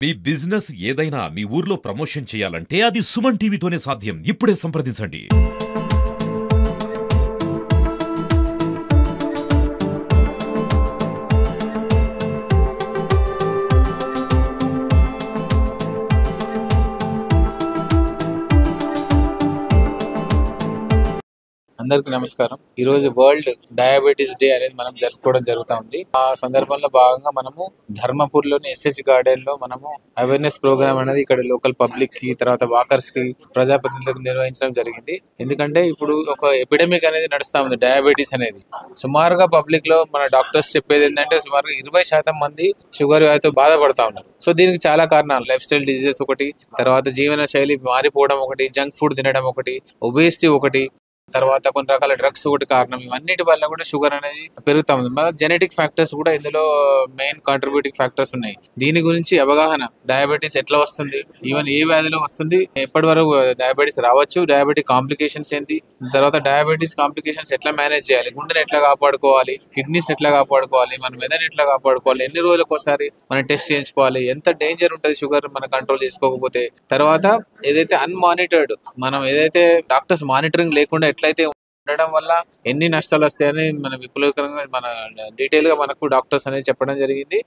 మీ business ఏదైనా మీ ఊర్లో promotion చేయాలంటే అది సుమన్ టీవీతోనే సాధ్యం. ఇప్పుడే సంప్రదించండి. అందరికి నమస్కారం. ఈ రోజు వరల్డ్ డయాబెటీస్ డే అనేది మనం జరుపుకోవడం జరుగుతా ఉంది. ఆ సందర్భంలో భాగంగా మనము ధర్మపూర్ లోని ఎస్హెచ్ గార్డెన్ లో మనము అవేర్నెస్ ప్రోగ్రామ్ అనేది ఇక్కడ లోకల్ పబ్లిక్ కి, తర్వాత వాకర్స్ కి, ప్రజాప్రతినిధులకు నిర్వహించడం జరిగింది. ఎందుకంటే ఇప్పుడు ఒక ఎపిడమిక్ అనేది నడుస్తా ఉంది డయాబెటీస్ అనేది. సుమారుగా పబ్లిక్ లో మన డాక్టర్స్ చెప్పేది ఏంటంటే సుమారుగా 20% మంది షుగర్ వ్యాధితో బాధపడతా ఉన్నారు. సో దీనికి చాలా కారణాలు, లైఫ్ స్టైల్ డిజీజెస్ ఒకటి, తర్వాత జీవన శైలి మారిపోవడం ఒకటి, జంక్ ఫుడ్ తినడం ఒకటి, ఒబేసిటీ ఒకటి, తర్వాత కొన్ని రకాల డ్రగ్స్ ఒకటి కారణం. ఇవన్నిటి వల్ల కూడా షుగర్ అనేది పెరుగుతా ఉంది. మన జెనెటిక్ ఫ్యాక్టర్స్ కూడా ఇందులో మెయిన్ కాంట్రిబ్యూటింగ్ ఫ్యాక్టర్స్ ఉన్నాయి. దీని గురించి అవగాహన, డయాబెటీస్ ఎట్లా వస్తుంది, ఈవెన్ ఏ వ్యాధిలో వస్తుంది, ఎప్పటి వరకు డయాబెటీస్ రావచ్చు, డయాబెటిక్ కాంప్లికేషన్స్ ఏంటి, తర్వాత డయాబెటీస్ కాంప్లికేషన్స్ ఎట్లా మేనేజ్ చేయాలి, గుండెని ఎట్లా కాపాడుకోవాలి, కిడ్నీస్ ఎట్లా కాపాడుకోవాలి, మన మెదడు ఎట్లా కాపాడుకోవాలి, ఎన్ని రోజులకు ఒకసారి మనం టెస్ట్ చేయించుకోవాలి, ఎంత డేంజర్ ఉంటుంది షుగర్ మనం కంట్రోల్ చేసుకోకపోతే, తర్వాత ఏదైతే అన్మానిటర్డ్, మనం ఏదైతే డాక్టర్స్ మానిటరింగ్ లేకుండా ఎట్లయితే ఉండడం వల్ల ఎన్ని నష్టాలు వస్తాయని మన విపులీకరంగా మన డీటెయిల్ గా మనకు డాక్టర్స్ అనేది చెప్పడం జరిగింది.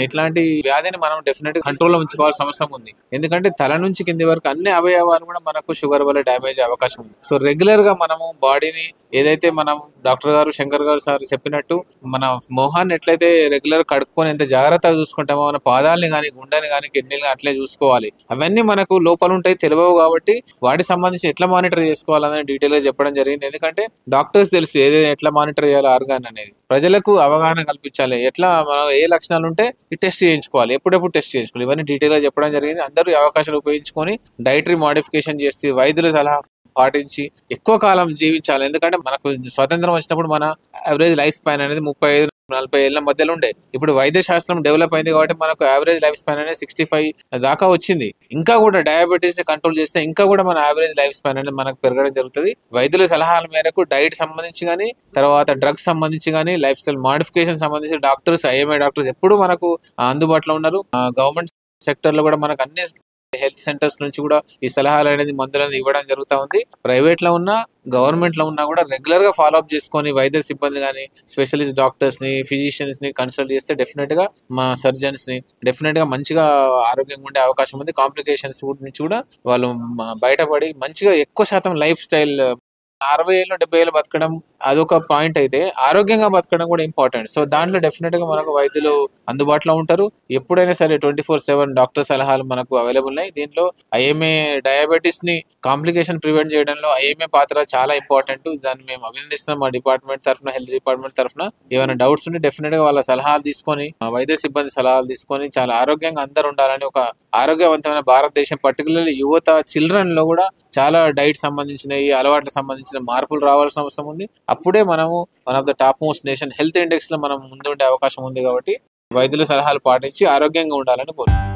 ఇట్లాంటి వ్యాధిని మనం డెఫినెట్ గా కంట్రోల్ లో ఉంచుకోవాల్సిన అవసరం ఉంది. ఎందుకంటే తల నుంచి కింది వరకు అన్ని అవయవాలు కూడా మనకు షుగర్ వల్ల డ్యామేజ్ అయ్యే అవకాశం ఉంది. సో రెగ్యులర్ గా మనము బాడీని ఏదైతే మనం డాక్టర్ గారు, శంకర్ గారు సార్ చెప్పినట్టు మన మొహాన్ని ఎట్లయితే రెగ్యులర్ కడుక్కొని ఎంత జాగ్రత్తగా చూసుకుంటామో, మన పాదాలని కానీ, గుండెని కానీ, కిడ్నీలు అట్లే చూసుకోవాలి. అవన్నీ మనకు లోపల ఉంటాయి, తెలియవు కాబట్టి వాటికి సంబంధించి ఎట్లా మానిటర్ చేసుకోవాలని డీటెయిల్ గా చెప్పడం జరిగింది. ఎందుకంటే డాక్టర్స్ తెలుసు ఏదైతే ఎట్లా మానిటర్ చేయాలి ఆర్గాన్ అనేది. ప్రజలకు అవగాహన కల్పించాలి, ఎట్లా మనం ఏ లక్షణాలు ఉంటే ఈ టెస్ట్ చేయించుకోవాలి, ఎప్పుడెప్పుడు టెస్ట్ చేయించుకోవాలి, ఇవన్నీ డీటెయిల్ గా చెప్పడం జరిగింది. అందరూ ఈ అవకాశాలు ఉపయోగించుకొని డైటరీ మోడిఫికేషన్ చేసి వైద్యుల సలహా పాటించి ఎక్కువ కాలం జీవించాలి. ఎందుకంటే మనకు స్వతంత్రం వచ్చినప్పుడు మన యావరేజ్ లైఫ్ స్పాన్ అనేది 35-40 ఏళ్ల మధ్యలో ఉండే. ఇప్పుడు వైద్య శాస్త్రం డెవలప్ అయింది కాబట్టి మనకు యావరేజ్ లైఫ్ స్పాన్ అనేది 65 దాకా వచ్చింది. ఇంకా కూడా డయాబెటీస్ ని కంట్రోల్ చేస్తే ఇంకా కూడా మన యావరేజ్ లైఫ్ స్పాన్ అనేది మనకు పెరగడం జరుగుతుంది. వైద్యుల సలహాల మేరకు డైట్ సంబంధించి కానీ, తర్వాత డ్రగ్స్ సంబంధించి కానీ, లైఫ్ స్టైల్ మాడిఫికేషన్ సంబంధించి డాక్టర్స్, ఐఎంఏ డాక్టర్స్ ఎప్పుడు మనకు అందుబాటులో ఉన్నారు. గవర్నమెంట్ సెక్టర్ లో కూడా మనకు అన్ని హెల్త్ సెంటర్స్ నుంచి కూడా ఈ సలహాలు అనేది, మందులు అనేది ఇవ్వడం జరుగుతూ ఉంది. ప్రైవేట్ లో ఉన్నా, గవర్నమెంట్ లో ఉన్నా కూడా రెగ్యులర్ గా ఫాలో అప్ చేసుకొని వైద్య సిబ్బంది కానీ, స్పెషలిస్ట్ డాక్టర్స్ ని, ఫిజిషియన్స్ ని కన్సల్ట్ చేస్తే డెఫినెట్ గా మా సర్జన్స్ ని డెఫినెట్ గా మంచిగా ఆరోగ్యంగా ఉండే అవకాశం ఉంది. కాంప్లికేషన్స్ నుంచి కూడా వాళ్ళు బయటపడి మంచిగా ఎక్కువ శాతం లైఫ్ స్టైల్ 60 ఏళ్ళు 70 ఏళ్ళు బతకడం అదొక పాయింట్ అయితే, ఆరోగ్యంగా బతకడం కూడా ఇంపార్టెంట్. సో దాంట్లో డెఫినెట్ గా మనకు వైద్యులు అందుబాటులో ఉంటారు. ఎప్పుడైనా సరే 24/7 డాక్టర్ సలహాలు మనకు అవైలబుల్ ఉన్నాయి. దీంట్లో ఐఎంఏ డయాబెటీస్ ని కాంప్లికేషన్ ప్రివెంట్ చేయడంలో ఐఎంఏ పాత్ర చాలా ఇంపార్టెంట్. దాన్ని మేము అభినందిస్తున్నాం మా డిపార్ట్మెంట్ తరఫున, హెల్త్ డిపార్ట్మెంట్ తరఫున. ఏమైనా డౌట్స్ ఉంటే డెఫినెట్ గా వాళ్ళ సలహాలు తీసుకొని, వైద్య సిబ్బంది సలహాలు తీసుకొని చాలా ఆరోగ్యంగా అందరు ఉండాలని, ఒక ఆరోగ్యవంతమైన భారతదేశం, పర్టికులర్లీ యువత, చిల్డ్రన్ లో కూడా చాలా డైట్ సంబంధించినవి, అలవాట్లకు సంబంధించిన మార్పులు రావాల్సిన అవసరం ఉంది. అప్పుడే మనము one of the top most nation health index లో మనం ముందుండే అవకాశం ఉంది. కాబట్టి వైద్యుల సలహాలు పాటించి ఆరోగ్యంగా ఉండాలని కోరుకుంటున్నాం.